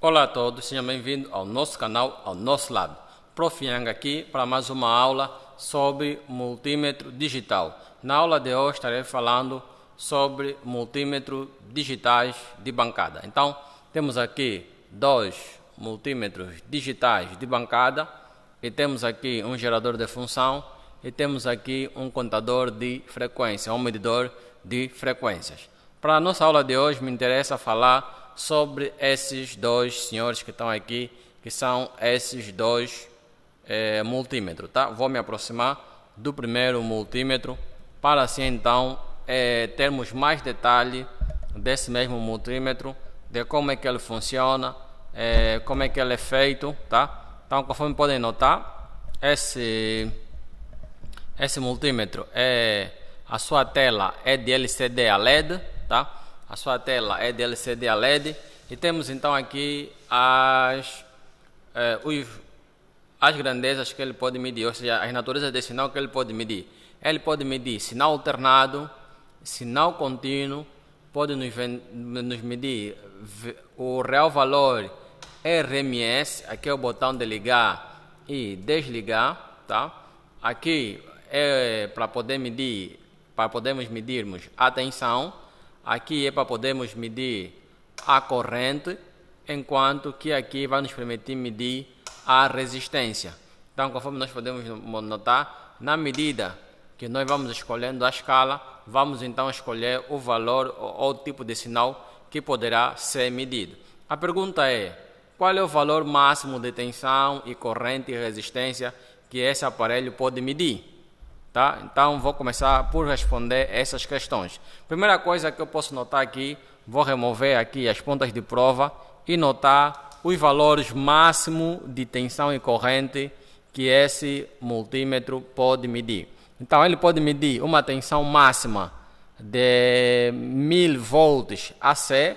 Olá a todos, sejam bem-vindos ao nosso canal, ao nosso lado. Prof. Yang aqui para mais uma aula sobre multímetro digital. Na aula de hoje estarei falando sobre multímetros digitais de bancada. Então, temos aqui dois multímetros digitais de bancada e temos aqui um gerador de função e temos aqui um contador de frequência, um medidor de frequências. Para a nossa aula de hoje me interessa falar sobre esses dois senhores que estão aqui, que são esses dois multímetros, tá? Vou me aproximar do primeiro multímetro para assim então termos mais detalhe desse mesmo multímetro, de como é que ele funciona, como é que ele é feito, tá? Então, conforme podem notar, esse multímetro a sua tela é de LCD a LED, tá? A sua tela é de LCD a LED e temos então aqui as grandezas que ele pode medir, ou seja, as naturezas de sinal que ele pode medir. Ele pode medir sinal alternado, sinal contínuo, pode nos medir o real valor RMS, aqui é o botão de ligar e desligar, tá? Aqui é para podermos medirmos a tensão, aqui é para podermos medir a corrente, enquanto que aqui vai nos permitir medir a resistência. Então, conforme nós podemos notar, na medida que nós vamos escolhendo a escala, vamos então escolher o valor ou o tipo de sinal que poderá ser medido. A pergunta é: qual é o valor máximo de tensão e corrente e resistência que esse aparelho pode medir? Tá? Então, vou começar por responder essas questões. Primeira coisa que eu posso notar aqui, vou remover aqui as pontas de prova e notar os valores máximos de tensão e corrente que esse multímetro pode medir. Então, ele pode medir uma tensão máxima de 1000 volts AC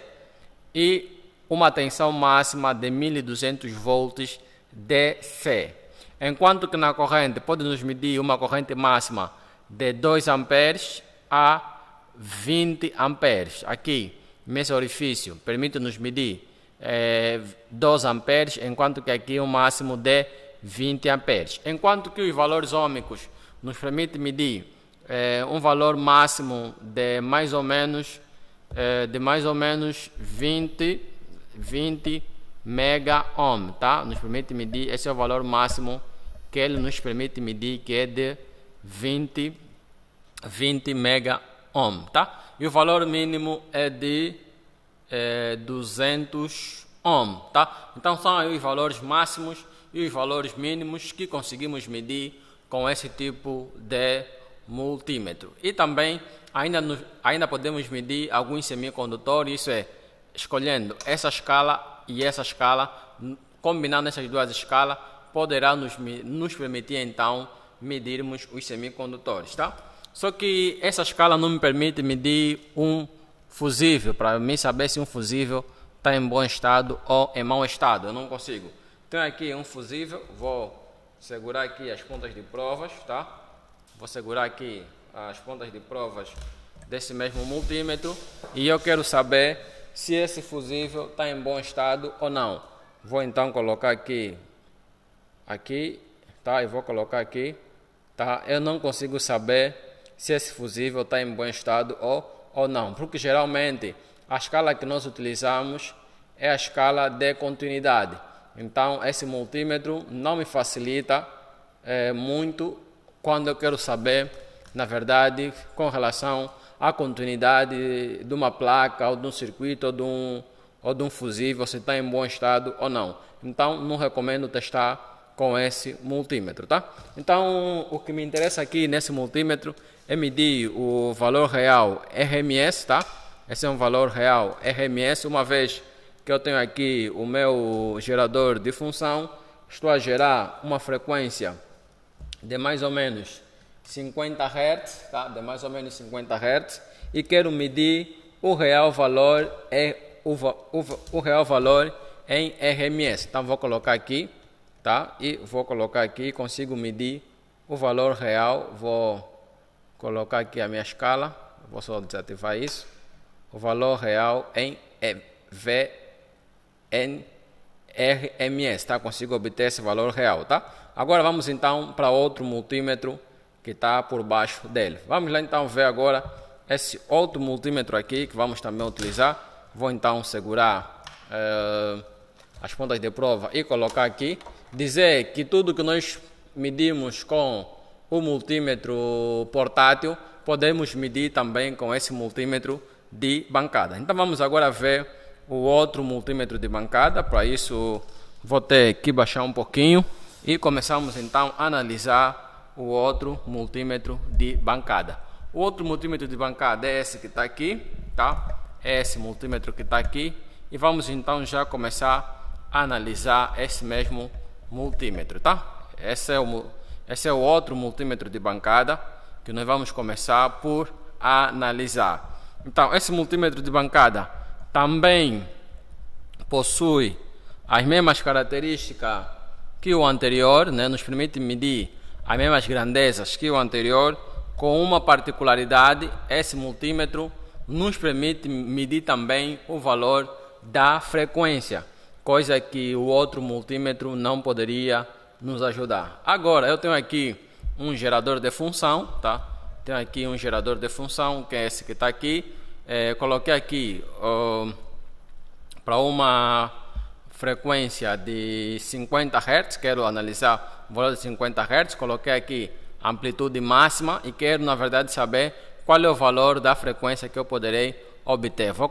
e uma tensão máxima de 1200 volts DC. Enquanto que na corrente pode nos medir uma corrente máxima de 2 amperes a 20 amperes. Aqui, nesse orifício, permite nos medir 2 amperes, enquanto que aqui um máximo de 20 amperes. Enquanto que os valores ohmicos nos permite medir um valor máximo de mais ou menos 20 mega ohm, tá? Nos permite medir, esse é o valor máximo que ele nos permite medir, que é de 20 mega ohm, tá? E o valor mínimo é de 200 ohm, tá? Então são aí os valores máximos e os valores mínimos que conseguimos medir com esse tipo de multímetro. E também ainda podemos medir alguns semicondutores, isso é, escolhendo essa escala e essa escala, combinando essas duas escalas, poderá nos permitir então medirmos os semicondutores, tá? Só que essa escala não me permite medir um fusível, para mim saber se um fusível está em bom estado ou em mau estado, eu não consigo. Tenho aqui um fusível, vou segurar aqui as pontas de provas, tá? Vou segurar aqui as pontas de provas desse mesmo multímetro e eu quero saber se esse fusível está em bom estado ou não. Vou então colocar aqui, tá? Eu vou colocar aqui, tá? Eu não consigo saber se esse fusível está em bom estado ou não, porque geralmente a escala que nós utilizamos é a escala de continuidade. Então, esse multímetro não me facilita muito quando eu quero saber, na verdade, com relação à continuidade de uma placa ou de um circuito ou de um fusível, se está em bom estado ou não. Então, não recomendo testar com esse multímetro, tá? Então, o que me interessa aqui nesse multímetro é medir o valor real RMS, tá? Esse é um valor real RMS, uma vez que eu tenho aqui o meu gerador de função, estou a gerar uma frequência de mais ou menos 50 Hz, tá? De mais ou menos 50 Hz, e quero medir o real valor o real valor em RMS. Então vou colocar aqui, tá? E vou colocar aqui, consigo medir o valor real. Vou colocar aqui a minha escala, vou só desativar isso. O valor real em VN RMS, tá? Consigo obter esse valor real, tá? Agora vamos então para outro multímetro que está por baixo dele. Vamos lá então ver agora esse outro multímetro aqui que vamos também utilizar. Vou então segurar as pontas de prova e colocar aqui. Dizer que tudo que nós medimos com o multímetro portátil, podemos medir também com esse multímetro de bancada. Então vamos agora ver o outro multímetro de bancada. Para isso vou ter que baixar um pouquinho e começamos então a analisar o outro multímetro de bancada. O outro multímetro de bancada é esse que está aqui, tá? É esse multímetro que está aqui, e vamos então já começar a analisar esse mesmo multímetro, tá? Esse é o outro multímetro de bancada que nós vamos começar por analisar. Então, esse multímetro de bancada também possui as mesmas características que o anterior, né? Nos permite medir as mesmas grandezas que o anterior, com uma particularidade: esse multímetro nos permite medir também o valor da frequência, coisa que o outro multímetro não poderia nos ajudar. Agora eu tenho aqui um gerador de função, tá? Tenho aqui um gerador de função, que é esse que está aqui. Coloquei aqui para uma frequência de 50 Hz, quero analisar o valor de 50 Hz, coloquei aqui amplitude máxima e quero na verdade saber qual é o valor da frequência que eu poderei obter. Vou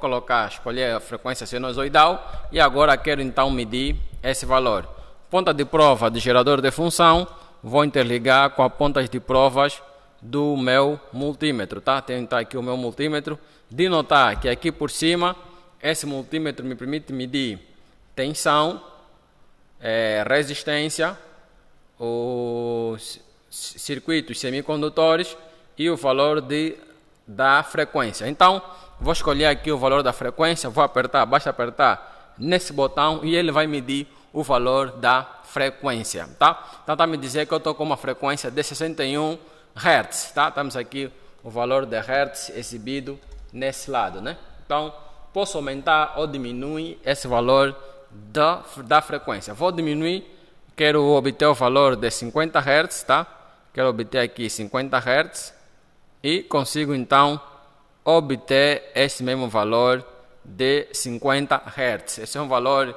escolher a frequência sinusoidal e agora quero então medir esse valor. Ponta de prova do gerador de função, vou interligar com as pontas de provas do meu multímetro, tá? Tenho então aqui o meu multímetro. De notar que aqui por cima, esse multímetro me permite medir tensão, resistência, os circuitos semicondutores e o valor da frequência. Então, vou escolher aqui o valor da frequência, vou apertar, basta apertar nesse botão e ele vai medir o valor da frequência, tá? Então, está me dizer que eu estou com uma frequência de 61 Hz, tá? Temos aqui o valor de Hz exibido nesse lado, né? Então, posso aumentar ou diminuir esse valor da frequência. Vou diminuir, quero obter o valor de 50 Hz, tá? Quero obter aqui 50 Hz e consigo então obter esse mesmo valor de 50 Hz. Esse é um valor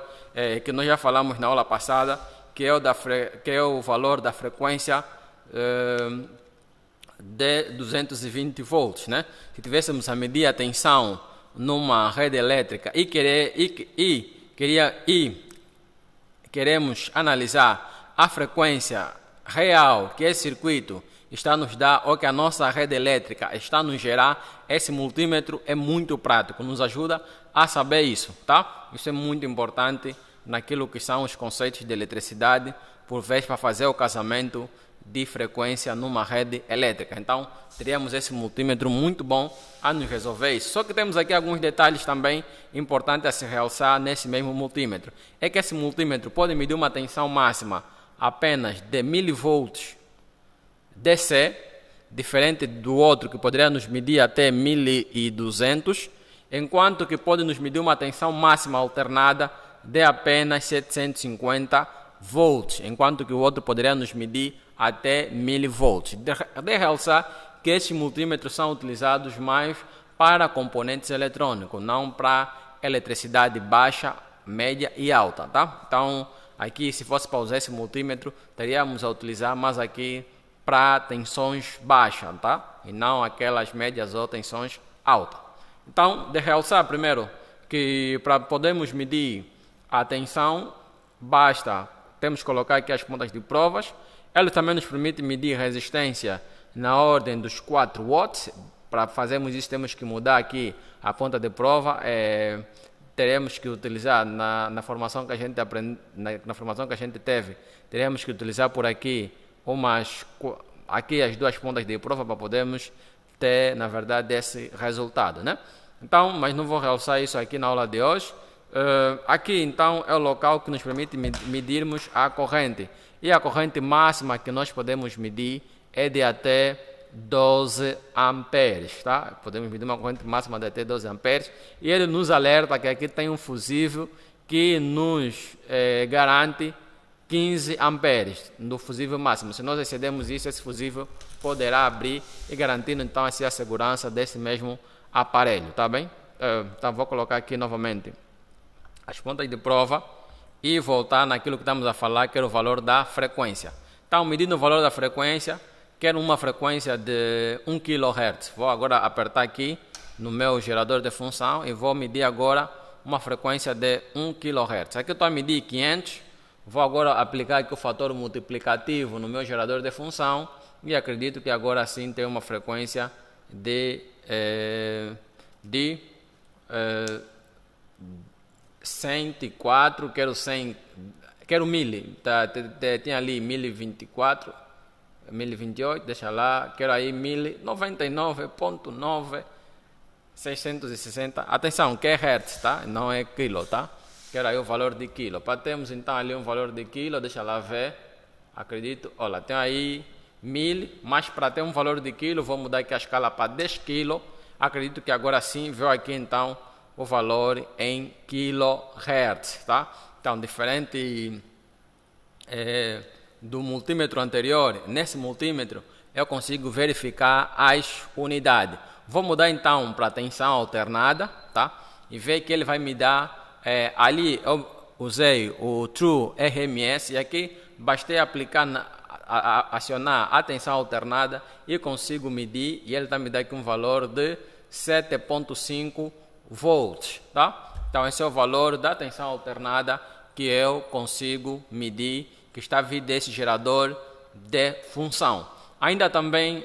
que nós já falamos na aula passada, que é o valor da frequência de 220 volts, né? Se tivéssemos a medir a tensão numa rede elétrica queremos analisar a frequência real que esse circuito está a nos dar ou que a nossa rede elétrica está a nos gerar, esse multímetro é muito prático, nos ajuda a saber isso, tá? Isso é muito importante naquilo que são os conceitos de eletricidade, por vez para fazer o casamento de frequência numa rede elétrica. Então, teríamos esse multímetro muito bom a nos resolver isso. Só que temos aqui alguns detalhes também importantes a se realçar nesse mesmo multímetro. É que esse multímetro pode medir uma tensão máxima apenas de 1000 volts DC, diferente do outro que poderia nos medir até 1200, enquanto que pode nos medir uma tensão máxima alternada de apenas 750 volts, enquanto que o outro poderia nos medir até 1000 volts. De realçar que esses multímetros são utilizados mais para componentes eletrônicos, não para eletricidade baixa, média e alta, tá? Então, aqui, se fosse para usar esse multímetro, teríamos a utilizar mais aqui para tensões baixas, tá? E não aquelas médias ou tensões altas. Então, de realçar primeiro que para podermos medir a tensão, temos que colocar aqui as pontas de provas. Ela também nos permite medir resistência na ordem dos 4 watts. Para fazermos isso, temos que mudar aqui a ponta de prova. Teremos que utilizar na formação que a gente na formação que a gente teve, teremos que utilizar por aqui aqui as duas pontas de prova para podermos ter, na verdade, esse resultado, né? Então, mas não vou realçar isso aqui na aula de hoje. Aqui, então, é o local que nos permite medirmos a corrente. E a corrente máxima que nós podemos medir é de até 12 amperes, tá? Podemos medir uma corrente máxima de até 12 amperes. E ele nos alerta que aqui tem um fusível que nos garante 15 amperes do fusível máximo. Se nós excedemos isso, esse fusível poderá abrir e garantindo então assim, a segurança desse mesmo aparelho, tá bem? Então vou colocar aqui novamente as pontas de prova e voltar naquilo que estamos a falar, que era o valor da frequência. Então, medindo o valor da frequência, quero uma frequência de 1 kHz. Vou agora apertar aqui no meu gerador de função e vou medir agora uma frequência de 1 kHz. Aqui eu estou a medir 500. Vou agora aplicar aqui o fator multiplicativo no meu gerador de função e acredito que agora sim tem uma frequência de 104, quero 1000, tinha ali 1024, 1028, deixa lá, quero aí 1099.9, 660, atenção, que é hertz, tá? Não é quilo, tá? Quero aí o valor de quilo, para termos então ali um valor de quilo, deixa lá ver, acredito, olha, tem aí 1000, mas para ter um valor de quilo, vou mudar aqui a escala para 10 kg, acredito que agora sim, veio aqui então o valor em kHz, tá? Então, diferente do multímetro anterior, nesse multímetro eu consigo verificar as unidades. Vou mudar então para tensão alternada, tá? E ver que ele vai me dar, ali eu usei o True RMS e aqui bastei aplicar, acionar a tensão alternada e consigo medir e ele está me dando aqui um valor de 7.5 volts, tá? Então esse é o valor da tensão alternada que eu consigo medir, que está vindo desse gerador de função. Ainda também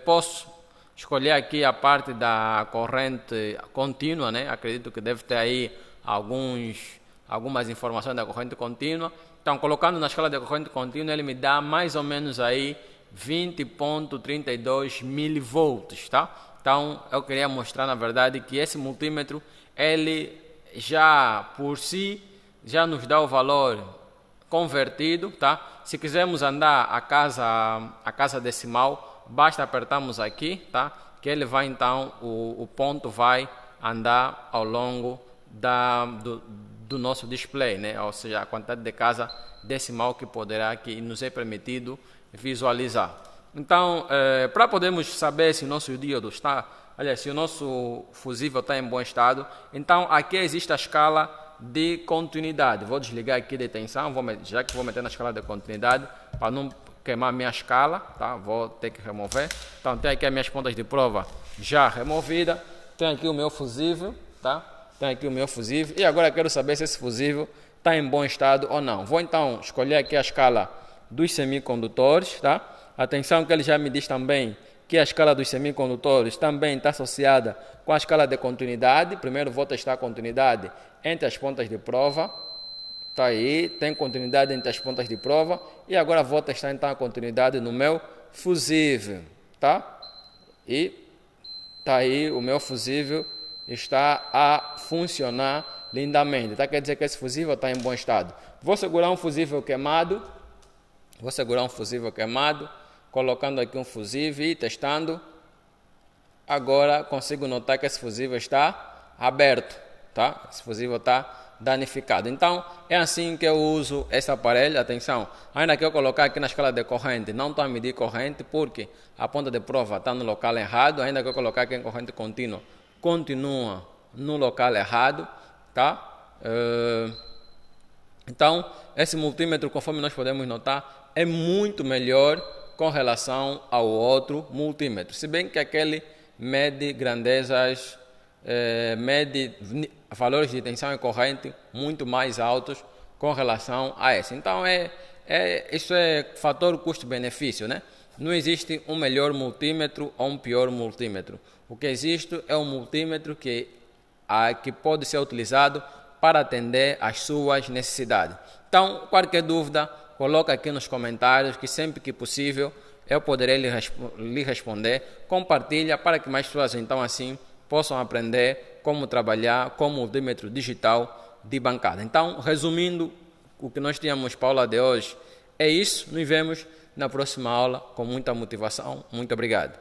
posso escolher aqui a parte da corrente contínua, né? Acredito que deve ter aí algumas informações da corrente contínua. Então, colocando na escala de corrente contínua, ele me dá mais ou menos aí 20.32 milivolts, tá? Então, eu queria mostrar, na verdade, que esse multímetro, ele já, por si, já nos dá o valor convertido, tá? Se quisermos andar a casa decimal, basta apertarmos aqui, tá? Que ele vai, então, o ponto vai andar ao longo do nosso display, né? Ou seja, a quantidade de casa decimal que nos é permitido visualizar. Então, para podermos saber se o nosso díodo se o nosso fusível está em bom estado, então aqui existe a escala de continuidade. Vou desligar aqui de tensão, já que vou meter na escala de continuidade, para não queimar a minha escala, tá? Vou ter que remover. Então, tem aqui as minhas pontas de prova já removidas, tem aqui o meu fusível, tá? Tem aqui o meu fusível, e agora quero saber se esse fusível está em bom estado ou não. Vou então escolher aqui a escala dos semicondutores, tá? Atenção que ele já me diz também que a escala dos semicondutores também está associada com a escala de continuidade. Primeiro vou testar a continuidade entre as pontas de prova. Tá aí, tem continuidade entre as pontas de prova. E agora vou testar então a continuidade no meu fusível, tá? E tá aí, o meu fusível está a funcionar lindamente, tá? Quer dizer que esse fusível está em bom estado. Vou segurar um fusível queimado, colocando aqui um fusível e testando. Agora consigo notar que esse fusível está aberto, tá? Esse fusível está danificado. Então é assim que eu uso esse aparelho. Atenção, ainda que eu colocar aqui na escala de corrente, não estou a medir corrente porque a ponta de prova está no local errado. Ainda que eu colocar aqui em corrente contínua, continua no local errado, tá? Então esse multímetro, conforme nós podemos notar, é muito melhor com relação ao outro multímetro, se bem que aquele mede grandezas, mede valores de tensão e corrente muito mais altos com relação a esse. Então isso é fator custo-benefício, né? Não existe um melhor multímetro ou um pior multímetro. O que existe é um multímetro que pode ser utilizado para atender às suas necessidades. Então, qualquer dúvida, coloca aqui nos comentários que sempre que possível eu poderei lhe responder. Compartilha para que mais pessoas então assim possam aprender como trabalhar com multímetro digital de bancada. Então, resumindo o que nós tínhamos para a aula de hoje, é isso. Nos vemos na próxima aula com muita motivação. Muito obrigado.